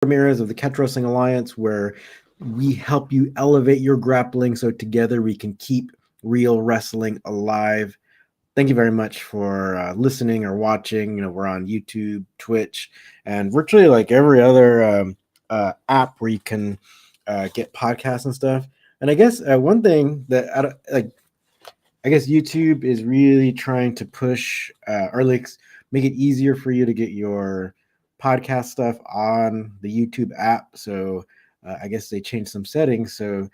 Ramirez of the Catch Wrestling Alliance, where we help you elevate your grappling so together we can keep real wrestling alive. Thank you very much for listening or watching. We're on YouTube, Twitch, and virtually like every other app where you can get podcasts and stuff. And I guess one thing that I guess YouTube is really trying to push or like make it easier for you to get your podcast stuff on the YouTube app. So I guess they changed some settings. So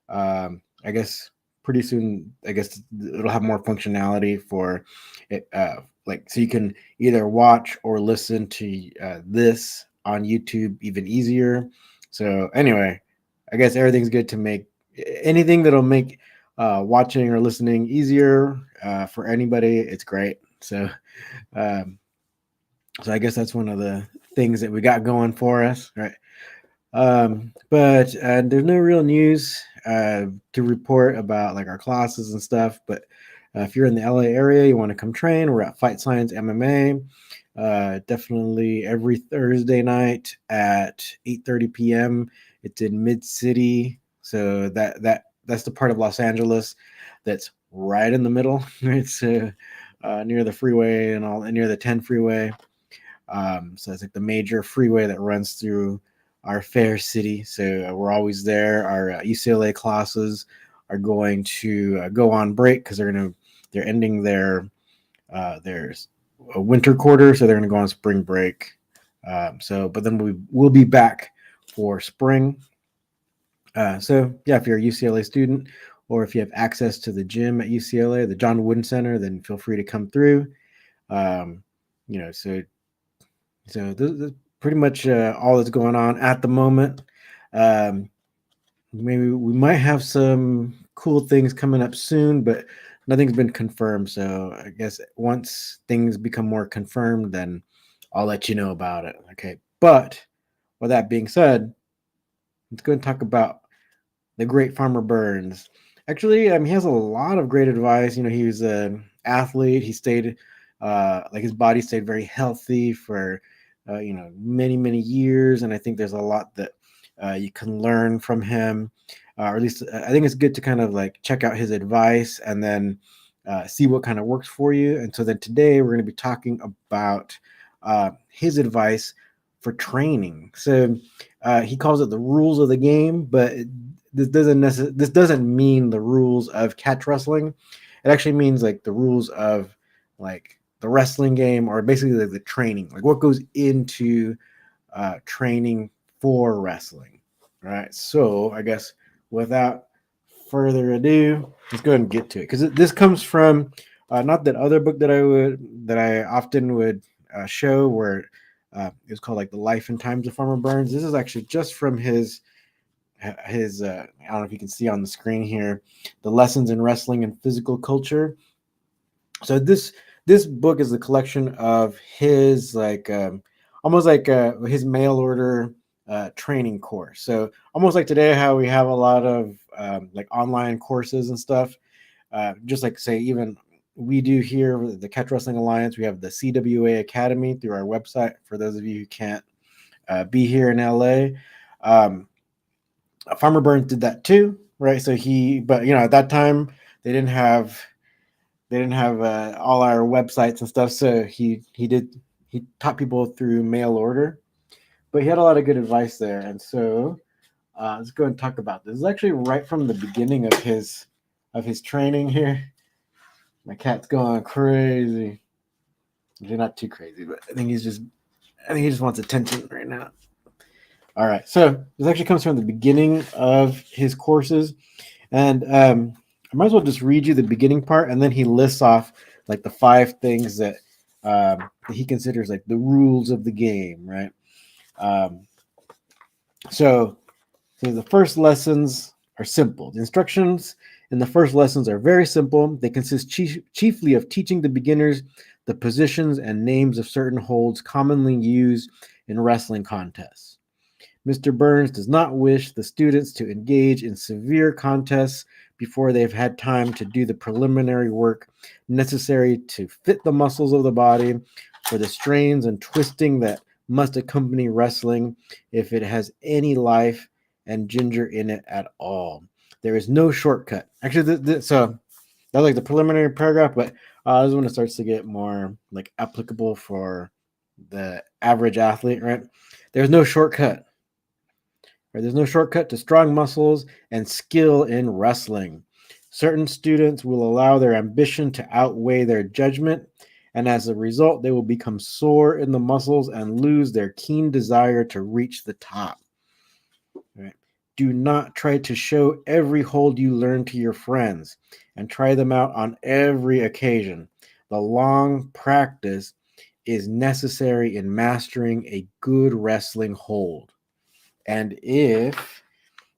I guess pretty soon, I guess it'll have more functionality for it. Like, so you can either watch or listen to this on YouTube even easier. So anyway, I guess everything's good to make anything that'll make watching or listening easier for anybody. It's great. Um, so I guess that's one of the things that we got going for us, right? But there's no real news to report about like our classes and stuff. But if you're in the LA area, you want to come train, we're at Fight Science MMA. Definitely every Thursday night at 8:30 p.m. It's in Mid City, so that's the part of Los Angeles that's right in the middle. It's near the freeway and near the 10 freeway. So it's like the major freeway that runs through our fair city. So we're always there. Our UCLA classes are going to go on break because they're ending their winter quarter, so they're going to go on spring break. But then we'll be back for spring. So yeah, if you're a UCLA student or if you have access to the gym at UCLA, the John Wooden Center, then feel free to come through. So this is pretty much all that's going on at the moment. Maybe we might have some cool things coming up soon, but nothing's been confirmed. So I guess once things become more confirmed, then I'll let you know about it. Okay. But with that being said, let's go and talk about the great Farmer Burns. Actually, he has a lot of great advice. He was an athlete. He stayed, his body stayed very healthy for, many, many years. And I think there's a lot that you can learn from him. Or at least I think it's good to kind of like check out his advice and then see what kind of works for you. And so then today we're going to be talking about his advice for training. So he calls it the rules of the game, but this doesn't mean the rules of catch wrestling. It actually means like the rules of like the wrestling game, or basically like the training, like what goes into training for wrestling. Right. So I guess without further ado, let's go ahead and get to it, because this comes from not that other book that I often would show, where it was called like The Life and Times of Farmer Burns. This is actually just from his I don't know if you can see on the screen here, The Lessons in Wrestling and Physical Culture. So this book is a collection of his almost like his mail order training course. So almost like today how we have a lot of like online courses and stuff, just like say even we do here with the Catch Wrestling Alliance. We have the CWA Academy through our website for those of you who can't be here in LA. Farmer Burns did that too, right? So but at that time they didn't have all our websites and stuff. So he taught people through mail order, but he had a lot of good advice there. And so let's go and talk about this. This is actually right from the beginning of his training here. My cat's going crazy. He's not too crazy, but I think he just wants attention right now. All right. So this actually comes from the beginning of his courses. And I might as well just read you the beginning part. And then he lists off like the 5 things that he considers like the rules of the game, right? So the first lessons are simple. The instructions in the first lessons are very simple. They consist chiefly of teaching the beginners the positions and names of certain holds commonly used in wrestling contests. Mr. Burns does not wish the students to engage in severe contests before they've had time to do the preliminary work necessary to fit the muscles of the body for the strains and twisting that must accompany wrestling if it has any life and ginger in it at all. There is no shortcut. Actually, so that's like the preliminary paragraph, but this is when it starts to get more like applicable for the average athlete, right? There's no shortcut. Right? There's no shortcut to strong muscles and skill in wrestling. Certain students will allow their ambition to outweigh their judgment, and as a result, they will become sore in the muscles and lose their keen desire to reach the top. Right? Do not try to show every hold you learn to your friends and try them out on every occasion. The long practice is necessary in mastering a good wrestling hold. And if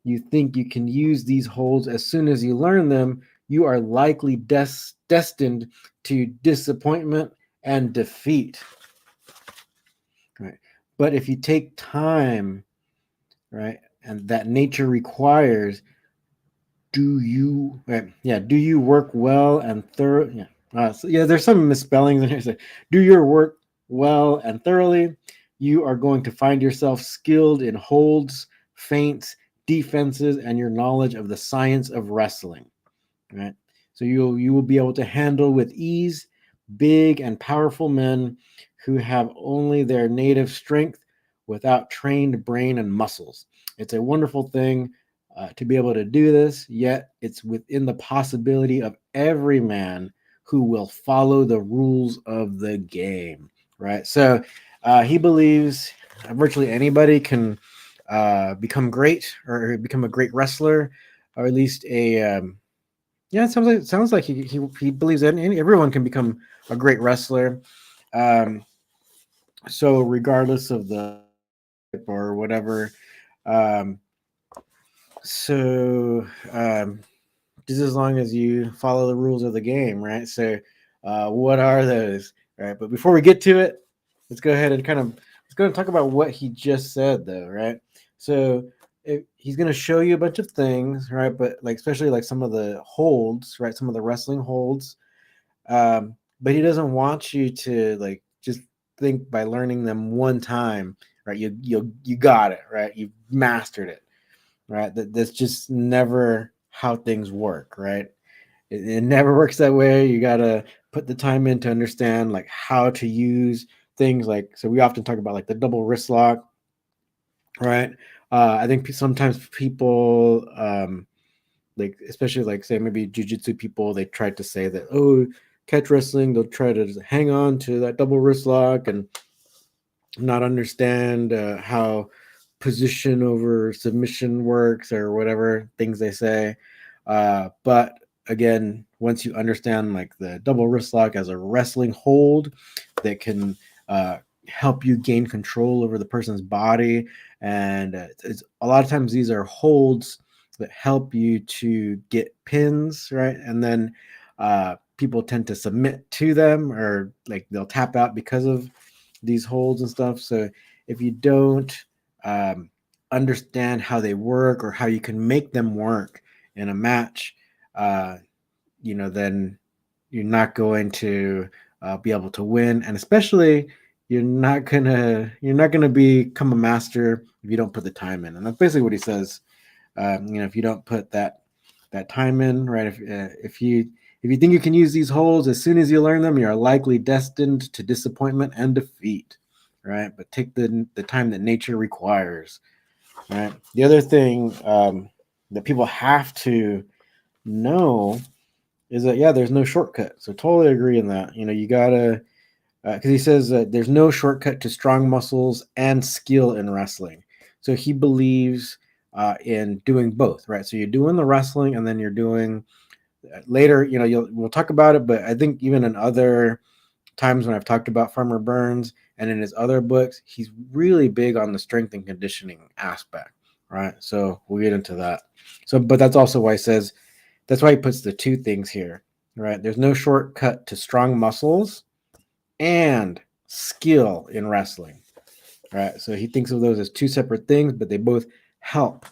you think you can use these holds as soon as you learn them, you are likely destined to disappointment and defeat. Right? But if you take time, right, and that nature requires, do you work well and thorough? There's some misspellings in here. So, do your work well and thoroughly. You are going to find yourself skilled in holds, feints, defenses, and your knowledge of the science of wrestling. Right. So you will be able to handle with ease big and powerful men who have only their native strength without trained brain and muscles. It's a wonderful thing to be able to do this, yet it's within the possibility of every man who will follow the rules of the game, right? So he believes virtually anybody can become great or become a great wrestler, or at least it sounds like he believes that everyone can become a great wrestler. Um, so regardless of the or whatever, um, so just as long as you follow the rules of the game, right? So, what are those? Right. But before we get to it, let's go ahead and let's go and talk about what he just said, though, right? So, he's going to show you a bunch of things, right? But like especially like some of the holds, right? Some of the wrestling holds. But he doesn't want you to like just think by learning them one time, right? You got it, right? You mastered it, right? That's just never how things work, right? It never works that way. You gotta put the time in to understand like how to use things. Like so, we often talk about like the double wrist lock, right? I think sometimes people, like especially like say maybe jujitsu people, they try to say that catch wrestling, they'll try to hang on to that double wrist lock and not understand how position over submission works or whatever things they say. But again, once you understand like the double wrist lock as a wrestling hold that can help you gain control over the person's body, and it's a lot of times these are holds that help you to get pins, right? And then people tend to submit to them or like they'll tap out because of these holds and stuff. So if you don't understand how they work or how you can make them work in a match, then you're not going to be able to win, and especially you're not gonna become a master if you don't put the time in. And that's basically what he says. If you don't put that time in, right? If you think you can use these holds as soon as you learn them, you're likely destined to disappointment and defeat, right? But take the time that nature requires, right? The other thing that people have to know is that there's no shortcut. So totally agree in that. You gotta because he says that there's no shortcut to strong muscles and skill in wrestling. So he believes in doing both, right? So you're doing the wrestling and then you're doing later, we'll talk about it, but I think even in other times when I've talked about Farmer Burns and in his other books, he's really big on the strength and conditioning aspect, right? So we'll get into that. So, but that's also why he says, that's why he puts the two things here, right? There's no shortcut to strong muscles and skill in wrestling, right? So he thinks of those as two separate things, but they both help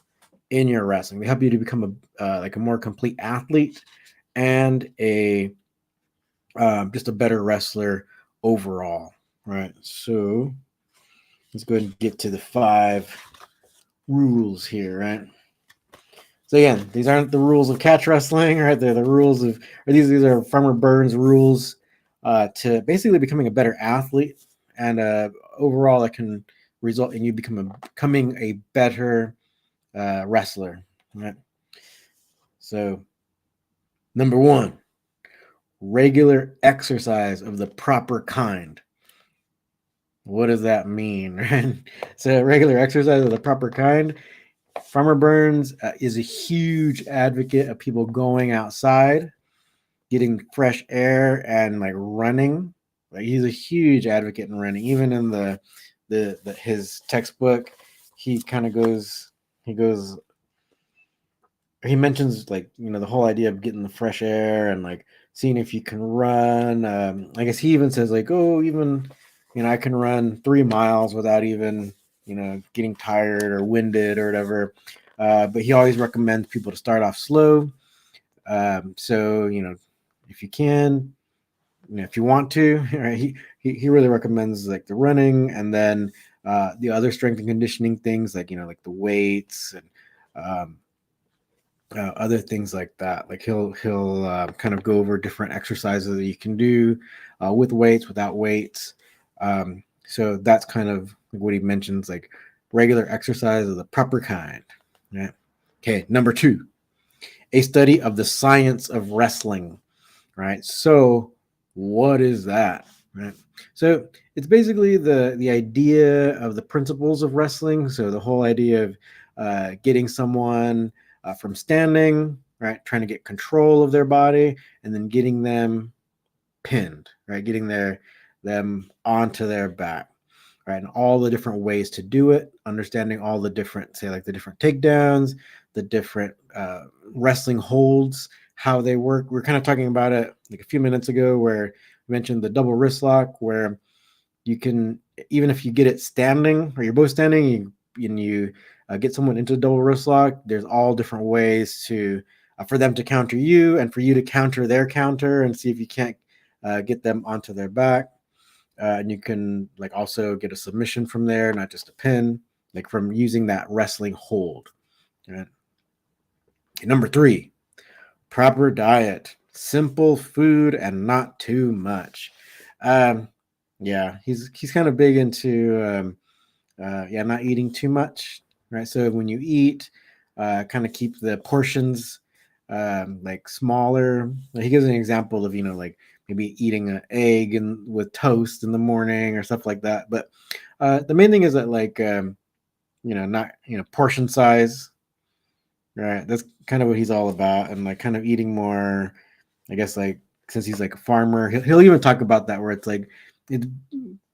in your wrestling. They help you to become a more complete athlete and a just a better wrestler overall, right? So let's go ahead and get to the 5 rules here, right? So again, these aren't the rules of catch wrestling, right? They're the rules of, or these are Farmer Burns rules to basically becoming a better athlete, and overall, it can result in you becoming a better wrestler, right? So, number 1, regular exercise of the proper kind. What does that mean, right? So, regular exercise of the proper kind. Farmer Burns is a huge advocate of people going outside, getting fresh air, and like running. Like he's a huge advocate in running. Even in the his textbook, he kind of goes he mentions like the whole idea of getting the fresh air and like seeing if you can run. I guess he even says like, oh, even I can run 3 miles without even getting tired or winded or whatever. But he always recommends people to start off slow. So if you can, if you want to, right, he really recommends like the running, and then the other strength and conditioning things like like the weights and other things like that. Like he'll kind of go over different exercises that you can do with weights, without weights. So that's kind of what he mentions, like regular exercise of the proper kind. Right. Okay. Number 2, a study of the science of wrestling. Right. So what is that? Right. So it's basically the idea of the principles of wrestling. So the whole idea of getting someone from standing, right, trying to get control of their body, and then getting them pinned, right, getting them onto their back, right, and all the different ways to do it, understanding all the different, say, like the different takedowns, the different wrestling holds, how they work. We are kind of talking about it like a few minutes ago, where we mentioned the double wrist lock, where you can, even if you get it standing or you're both standing, you get someone into the double wrist lock, there's all different ways to for them to counter you and for you to counter their counter and see if you can't get them onto their back. And you can like also get a submission from there, not just a pin, like from using that wrestling hold. Right? Number 3, proper diet, simple food and not too much. Yeah, he's kind of big into not eating too much, right? So when you eat, kind of keep the portions like smaller. Like he gives an example of like maybe eating an egg and with toast in the morning or stuff like that. But the main thing is that like not portion size, right? That's kind of what he's all about, and like kind of eating more. I guess like since he's like a farmer, he'll even talk about that where it's like it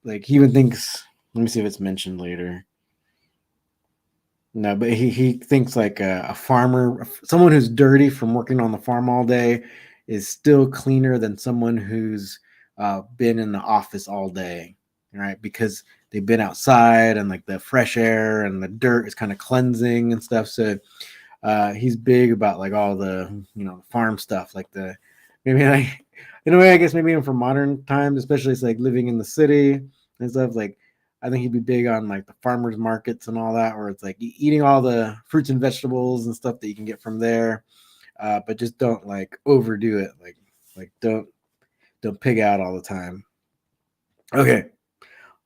like he even thinks. Let me see if it's mentioned later. No, but he thinks like a farmer, someone who's dirty from working on the farm all day, is still cleaner than someone who's been in the office all day, right? Because they've been outside and like the fresh air and the dirt is kind of cleansing and stuff. So he's big about like all the farm stuff, like the maybe like in a way I guess maybe even for modern times, especially it's like living in the city and stuff. Like I think he'd be big on like the farmers markets and all that, where it's like eating all the fruits and vegetables and stuff that you can get from there, but just don't like overdo it. Like don't pig out all the time. Okay,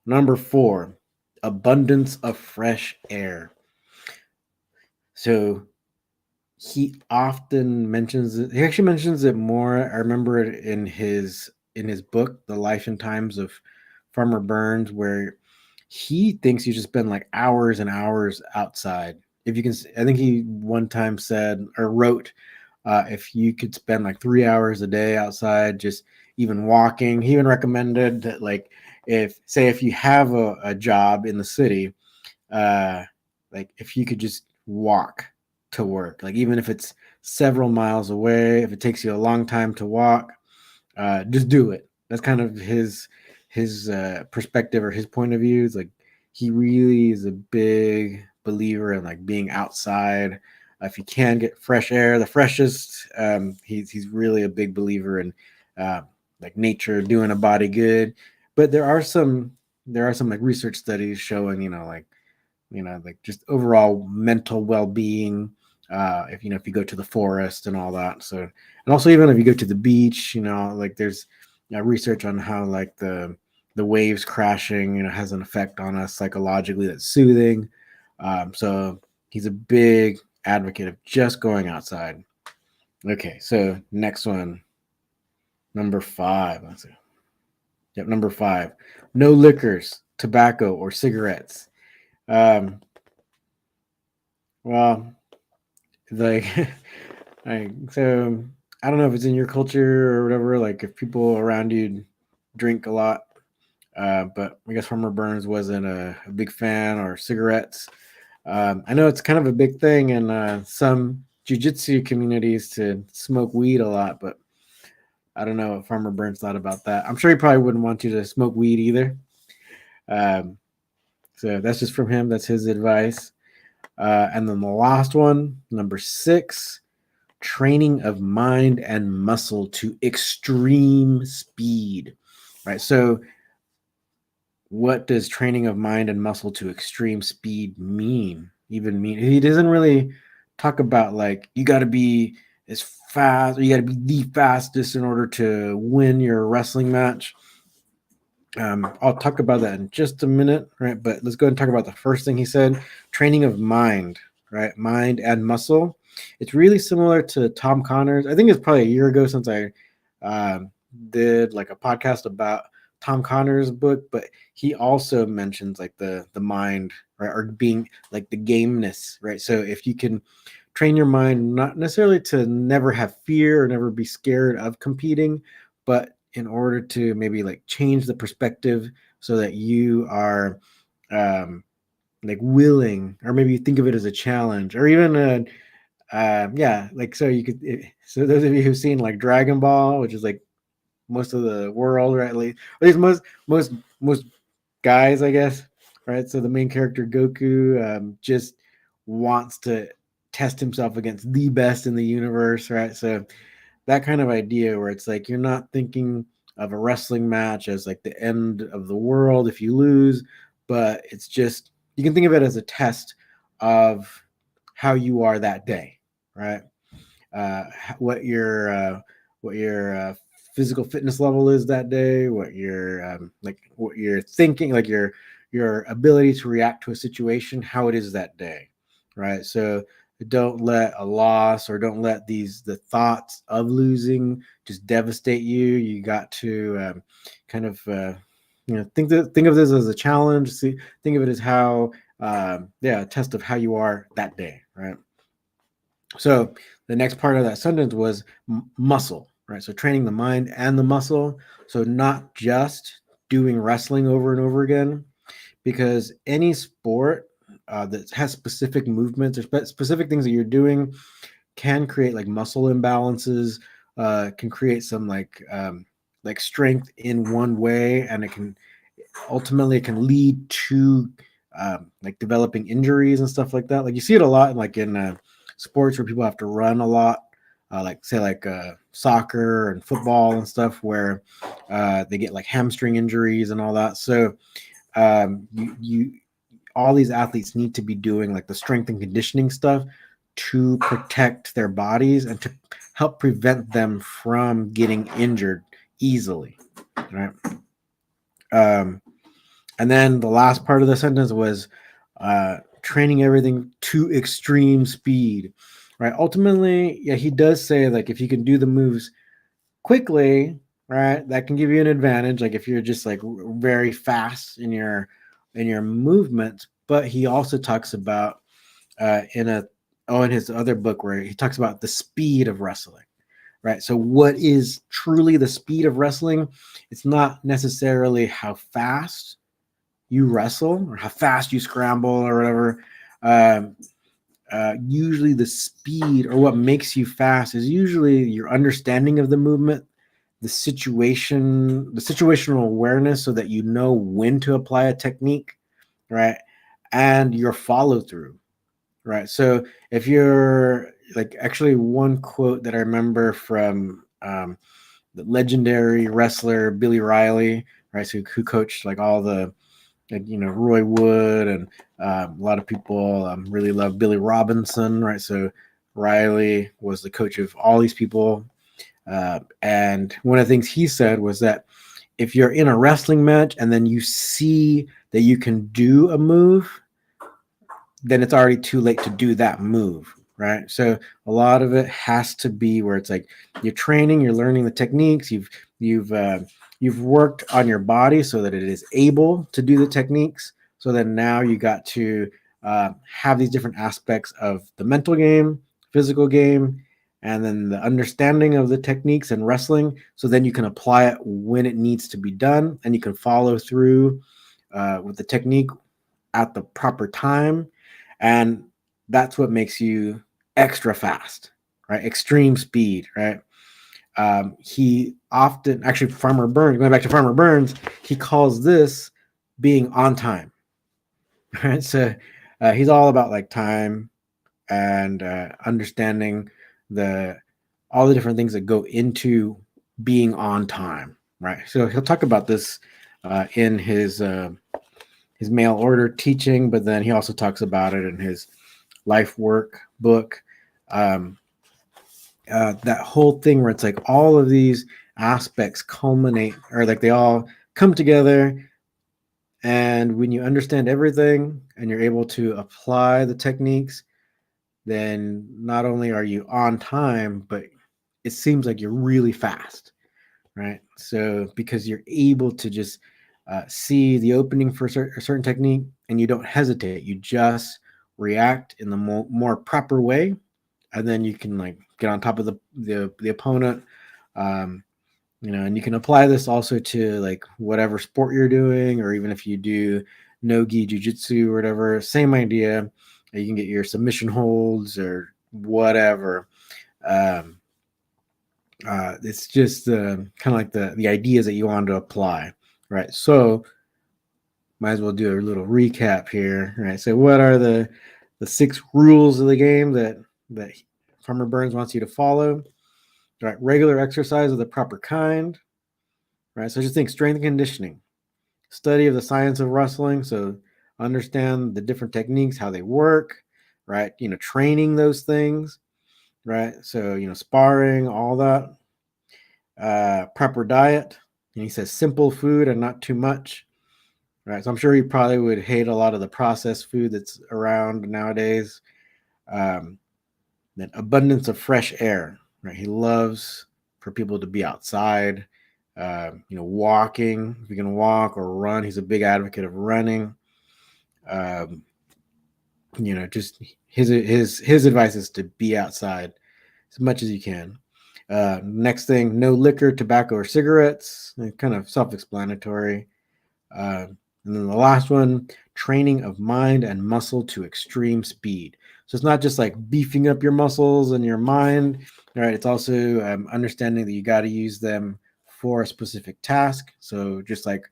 number 4, abundance of fresh air. So he often mentions it. He actually mentions it more. I remember it in his book, The Life and Times of Farmer Burns, where he thinks you just spend like hours and hours outside. If you can, I think he one time said or wrote, if you could spend like 3 hours a day outside, just even walking. He even recommended that, like, if you have a job in the city, like if you could just walk to work, like even if it's several miles away, if it takes you a long time to walk, just do it. That's kind of his perspective or his point of view. Is like he really is a big believer in like being outside. If you can get fresh air, the freshest, he's really a big believer in like nature doing a body good. But there are some there are some like research studies showing, like just overall mental well-being. If you go to the forest and all that. So, and also even if you go to the beach, like there's research on how like the waves crashing, has an effect on us psychologically that's soothing. So he's a big advocate of just going outside. Okay, so next one, number 5. Let's see. Yep, number 5. No liquors, tobacco, or cigarettes. Um, well, like, so I don't know if it's in your culture or whatever. Like, if people around you drink a lot, but I guess Farmer Burns wasn't a big fan or cigarettes. I know it's kind of a big thing in some jiu-jitsu communities to smoke weed a lot, but I don't know what Farmer Burns thought about that. I'm sure he probably wouldn't want you to smoke weed either. Um, so that's just from him. That's his advice. And then the last one, number 6, training of mind and muscle to extreme speed. Right. So what does training of mind and muscle to extreme speed even mean? He doesn't really talk about like you got to be as fast or you got to be the fastest in order to win your wrestling match. I'll talk about that in just a minute, right? But let's go ahead and talk about the first thing he said: training of mind, right? Mind and muscle. It's really similar to Tom Connors. I think it's probably a year ago since I did like a podcast about Tom Connors' book, but he also mentions like the mind, right, or being like the gameness, right? So if you can train your mind not necessarily to never have fear or never be scared of competing, but in order to maybe like change the perspective so that you are like willing, or maybe you think of it as a challenge or even yeah, like so you could so those of you who've seen like Dragon Ball, which is like most of the world, right? At least most guys, I guess, right? So the main character Goku just wants to test himself against the best in the universe, right? So that kind of idea where it's like you're not thinking of a wrestling match as like the end of the world if you lose, but it's just you can think of it as a test of how you are that day, right? uh, what your physical fitness level is that day, what your like what you're thinking, like your ability to react to a situation, how it is that day, right? So don't let a loss or don't let the thoughts of losing just devastate you. You got to kind of think of this as a challenge. Think of it as how yeah, a test of how you are that day, right? So the next part of that sentence was muscle, right? So training the mind and the muscle. So not just doing wrestling over and over again, because any sport that has specific movements or specific things that you're doing can create like muscle imbalances, can create some like strength in one way, and it can lead to like developing injuries and stuff like that. Like you see it a lot, like in sports where people have to run a lot, like say like soccer and football and stuff, where they get like hamstring injuries and all that. So you all these athletes need to be doing like the strength and conditioning stuff to protect their bodies and to help prevent them from getting injured easily, right? Um, and then the last part of the sentence was training everything to extreme speed, right? Ultimately, yeah, he does say like if you can do the moves quickly, right, that can give you an advantage. Like if you're just like very fast in your movements. But he also talks about in his other book where he talks about the speed of wrestling, right? So what is truly the speed of wrestling? It's not necessarily how fast you wrestle or how fast you scramble or whatever. Um, Usually the speed or what makes you fast is usually your understanding of the movement, the situational awareness so that you know when to apply a technique, right? And your follow through, right? So if you're like actually one quote that I remember from the legendary wrestler Billy Riley, right? So who coached like all the like Roy Wood, and a lot of people really love Billy Robinson, right? So Riley was the coach of all these people, and one of the things he said was that if you're in a wrestling match and then you see that you can do a move, then it's already too late to do that move, right? So a lot of it has to be where it's like you're training, you're learning the techniques, you've you've worked on your body so that it is able to do the techniques. So then now you got to have these different aspects of the mental game, physical game, and then the understanding of the techniques and wrestling. So then you can apply it when it needs to be done, and you can follow through with the technique at the proper time, and that's what makes you extra fast, right? Extreme speed, right? He often, actually, Farmer Burns, going back to Farmer Burns, he calls this being on time, right? So he's all about like time and understanding the all the different things that go into being on time, right? So he'll talk about this in his mail order teaching, but then he also talks about it in his life work book. Um, that whole thing where it's like all of these aspects culminate, or like they all come together. And when you understand everything and you're able to apply the techniques, then not only are you on time, but it seems like you're really fast, right? So because you're able to just see the opening for a certain technique and you don't hesitate, you just react in the more proper way, and then you can like get on top of the opponent. Um, and you can apply this also to like whatever sport you're doing, or even if you do no-gi jiu-jitsu or whatever, same idea. You can get your submission holds or whatever. Um, it's just kind of like the ideas that you want to apply, right? So might as well do a little recap here, right? So what are the 6 rules of the game that Farmer Burns wants you to follow? Right, regular exercise of the proper kind, right? So just think strength and conditioning, study of the science of wrestling, so understand the different techniques, how they work, right? Training those things, right? So sparring, all that. Proper diet, and he says simple food and not too much, right? So I'm sure he probably would hate a lot of the processed food that's around nowadays. Um, then abundance of fresh air, right? He loves for people to be outside, walking. If you can walk or run, he's a big advocate of running. Um, just his advice is to be outside as much as you can. Next thing, no liquor, tobacco, or cigarettes. Kind of self-explanatory. Uh, and then the last one, training of mind and muscle to extreme speed. So it's not just like beefing up your muscles and your mind, right? It's also understanding that you got to use them for a specific task. So just like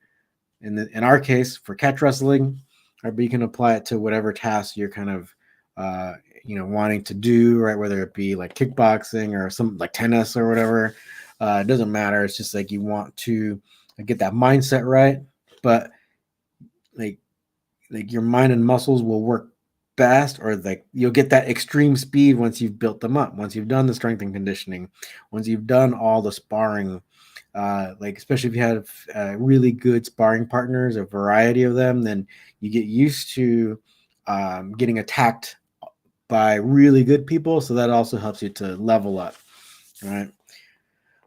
in our case for catch wrestling, right, but you can apply it to whatever task you're kind of wanting to do, right? Whether it be like kickboxing or some like tennis or whatever, it doesn't matter. It's just like you want to get that mindset right, but like your mind and muscles will work best, or like you'll get that extreme speed once you've built them up, once you've done the strength and conditioning, once you've done all the sparring, like especially if you have really good sparring partners, a variety of them, then you get used to getting attacked by really good people, so that also helps you to level up, right?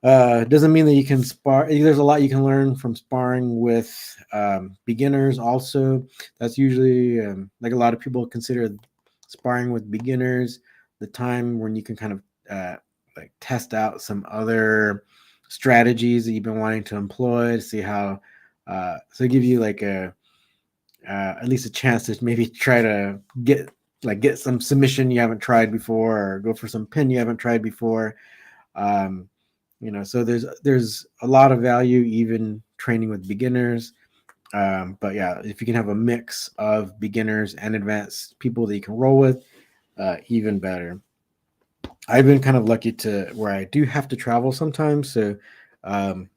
Doesn't mean that you can spar. There's a lot you can learn from sparring with beginners. Also, that's usually like a lot of people consider sparring with beginners the time when you can kind of like test out some other strategies that you've been wanting to employ to see how. So give you like a at least a chance to maybe try to get some submission you haven't tried before, or go for some pin you haven't tried before. Um, so there's a lot of value even training with beginners. But yeah, if you can have a mix of beginners and advanced people that you can roll with, even better. I've been kind of lucky to where I do have to travel sometimes, so I've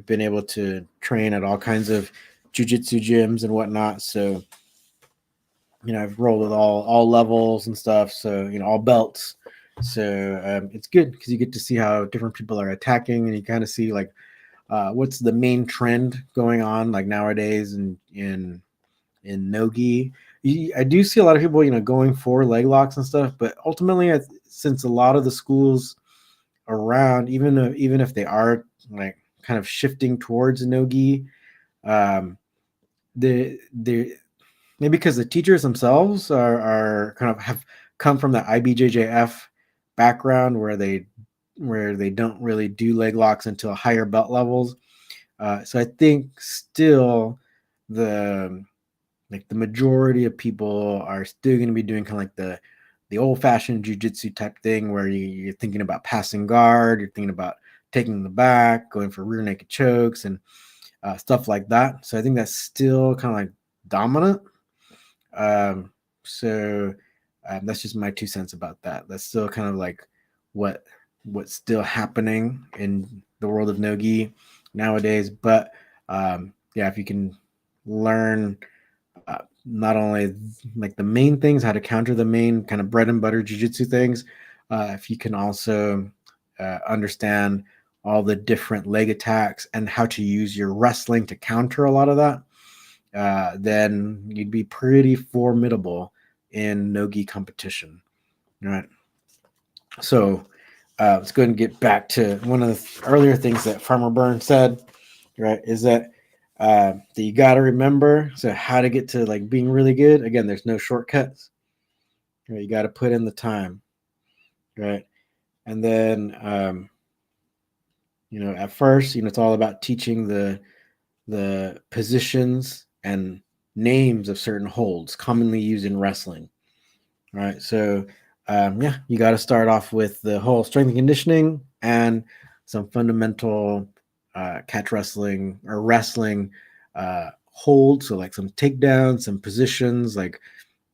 been able to train at all kinds of jujitsu gyms and whatnot. So, I've rolled with all levels and stuff. So, all belts. So it's good because you get to see how different people are attacking, and you kind of see like what's the main trend going on like nowadays in nogi. I do see a lot of people, going for leg locks and stuff, but ultimately, since a lot of the schools around, even if they are like kind of shifting towards nogi, um, the maybe because the teachers themselves are kind of have come from the IBJJF background where they don't really do leg locks until higher belt levels. So I think still the the majority of people are still going to be doing kind of like the old fashioned jujitsu type thing where you're thinking about passing guard, you're thinking about taking the back, going for rear naked chokes and stuff like that. So I think that's still kind of like dominant. So that's just my 2 cents about that. That's still kind of like what what's still happening in the world of nogi nowadays. But yeah, if you can learn not only like the main things, how to counter the main kind of bread and butter jujitsu things, if you can also understand all the different leg attacks and how to use your wrestling to counter a lot of that, then you'd be pretty formidable in nogi competition. All right. So let's go ahead and get back to one of the earlier things that Farmer Burns said, right? Is that you got to remember, so how to get to like being really good. Again, there's no shortcuts. Right? You got to put in the time, right? And then at first, it's all about teaching the positions and names of certain holds commonly used in wrestling. Right. So yeah, you got to start off with the whole strength and conditioning and some fundamental catch wrestling or wrestling holds. So like some takedowns, some positions, like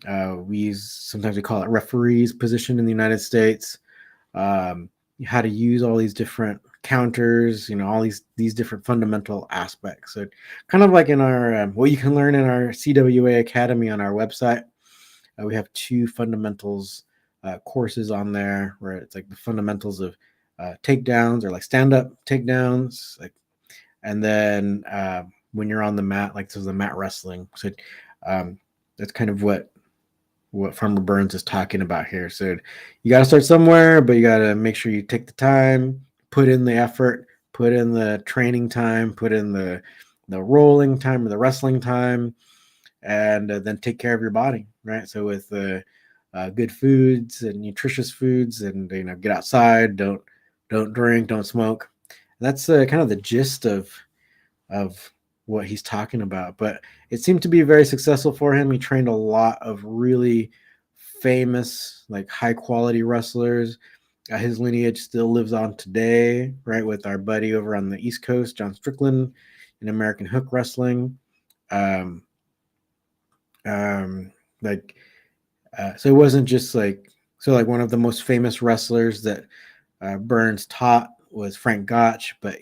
sometimes we call it referee's position in the United States. Um, how to use all these different counters, all these different fundamental aspects. So kind of like in our what you can learn in our CWA Academy on our website. We have 2 fundamentals courses on there where it's like the fundamentals of takedowns or like stand-up takedowns, like, and then when you're on the mat, like the mat wrestling. So that's kind of what Farmer Burns is talking about here. So you got to start somewhere, but you got to make sure you take the time, put in the effort, put in the training time, put in the rolling time or the wrestling time, and then take care of your body, right? So with good foods and nutritious foods, and get outside, don't drink, don't smoke. And that's kind of the gist of what he's talking about. But it seemed to be very successful for him. He trained a lot of really famous, like high quality wrestlers. His lineage still lives on today, right? With our buddy over on the East Coast, John Strickland, in American Hook Wrestling. Um, like so it wasn't just like one of the most famous wrestlers that Burns taught was Frank Gotch, but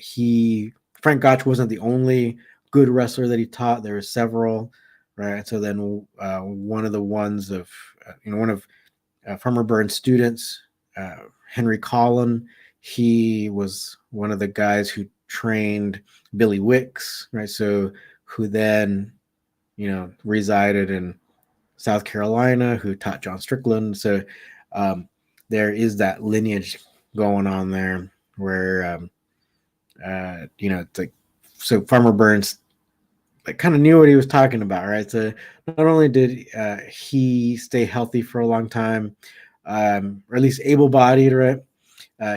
Frank Gotch wasn't the only good wrestler that he taught. There were several, right? So then one of the ones of one of Farmer Burns' students, Henry Collin, he was one of the guys who trained Billy Wicks, right? So who then resided in South Carolina, who taught John Strickland. So there is that lineage going on there where, it's like, so Farmer Burns like kind of knew what he was talking about, right? So not only did he stay healthy for a long time, or at least able-bodied, right?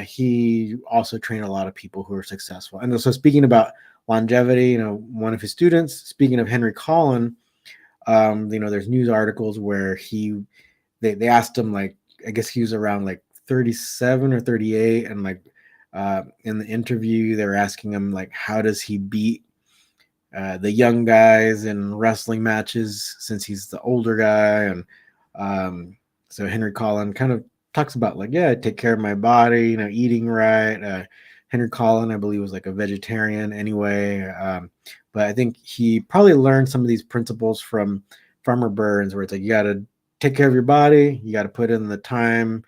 He also trained a lot of people who are successful. And so speaking about longevity, one of his students, speaking of Henry Collin, there's news articles where they asked him, like, I guess he was around like 37 or 38, and like in the interview they were asking him like how does he beat the young guys in wrestling matches since he's the older guy. And so Henry Collin kind of talks about like, yeah, I take care of my body, eating right, Henry Collin, I believe, was like a vegetarian anyway. But I think he probably learned some of these principles from Farmer Burns, where it's like you got to take care of your body, you got to put in the time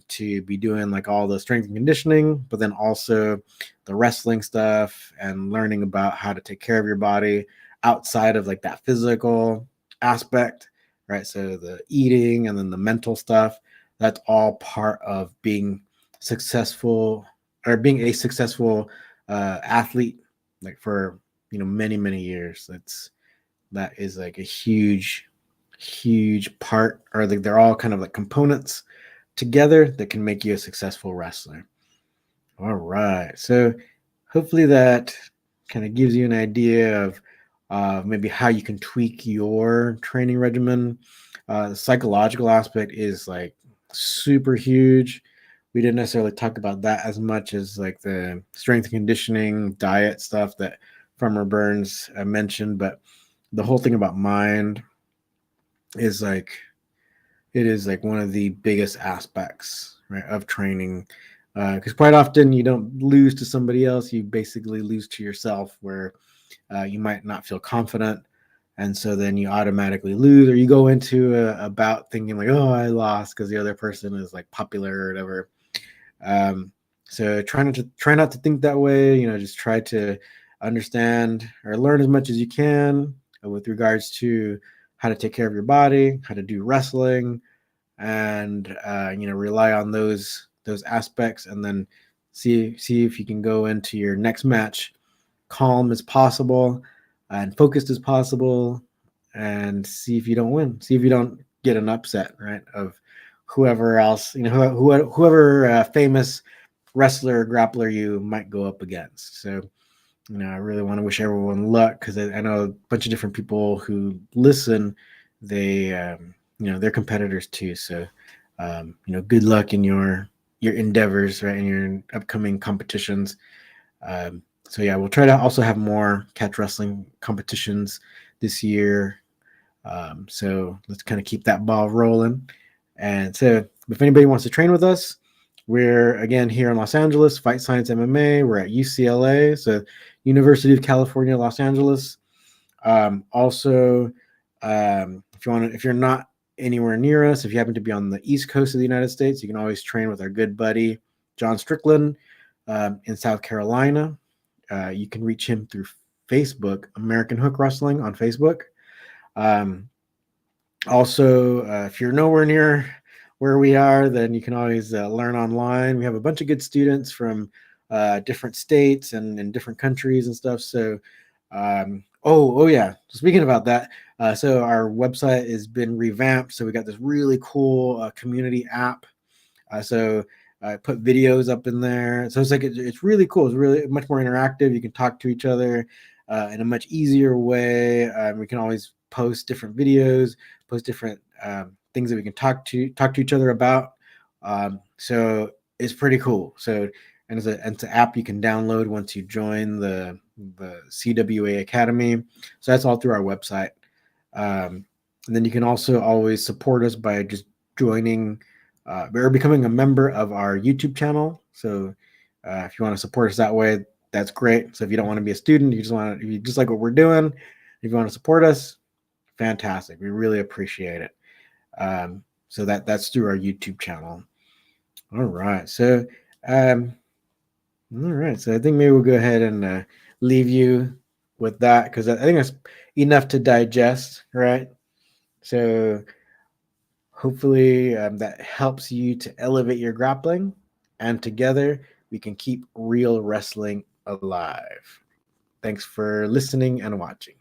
to be doing like all the strength and conditioning, but then also the wrestling stuff and learning about how to take care of your body outside of like that physical aspect, right? So the eating and then the mental stuff, that's all part of being successful or being a successful athlete, like for many years. That is like a huge part, or like they're all kind of like components together that can make you a successful wrestler. All right. So hopefully that kind of gives you an idea of maybe how you can tweak your training regimen. The psychological aspect is like super huge. We didn't necessarily talk about that as much as like the strength and conditioning, diet stuff that Farmer Burns mentioned, but the whole thing about mind is like it is like one of the biggest aspects, right, of training, because quite often you don't lose to somebody else, you basically lose to yourself, where you might not feel confident, and so then you automatically lose, or you go into a bout thinking like, oh, I lost because the other person is like popular or whatever. um, so try not to think that way. Just try to understand or learn as much as you can with regards to how to take care of your body, how to do wrestling, and rely on those aspects, and then see if you can go into your next match calm as possible and focused as possible, and see if you don't win, see if you don't get an upset, right, of whoever else, whoever famous wrestler or grappler you might go up against. So I really want to wish everyone luck, because I know a bunch of different people who listen, they they're competitors too. So good luck in your endeavors, right, in your upcoming competitions. So yeah, we'll try to also have more catch wrestling competitions this year. So let's kind of keep that ball rolling. And so if anybody wants to train with us, we're again here in Los Angeles, Fight Science MMA. We're at UCLA, so University of California, Los Angeles. Also, if you're not anywhere near us, if you happen to be on the East Coast of the United States, you can always train with our good buddy John Strickland in South Carolina. You can reach him through Facebook, American Hook Wrestling on Facebook. Also, if you're nowhere near where we are, then you can always learn online. We have a bunch of good students from different states and different countries and stuff. So, oh yeah. Speaking about that, so our website has been revamped. So we got this really cool community app. So I put videos up in there. So it's like it's really cool. It's really much more interactive. You can talk to each other in a much easier way. We can always post different videos, post different things that we can talk to each other about. So it's pretty cool. So it's an app you can download once you join the CWA Academy. So that's all through our website. And then you can also always support us by just joining or becoming a member of our YouTube channel. So if you want to support us that way, that's great. So if you don't want to be a student, you just like what we're doing, if you want to support us, fantastic. We really appreciate it. So that's through our YouTube channel. All right. So I think maybe we'll go ahead and leave you with that, because I think that's enough to digest, right? So hopefully that helps you to elevate your grappling, and together we can keep real wrestling alive. Thanks for listening and watching.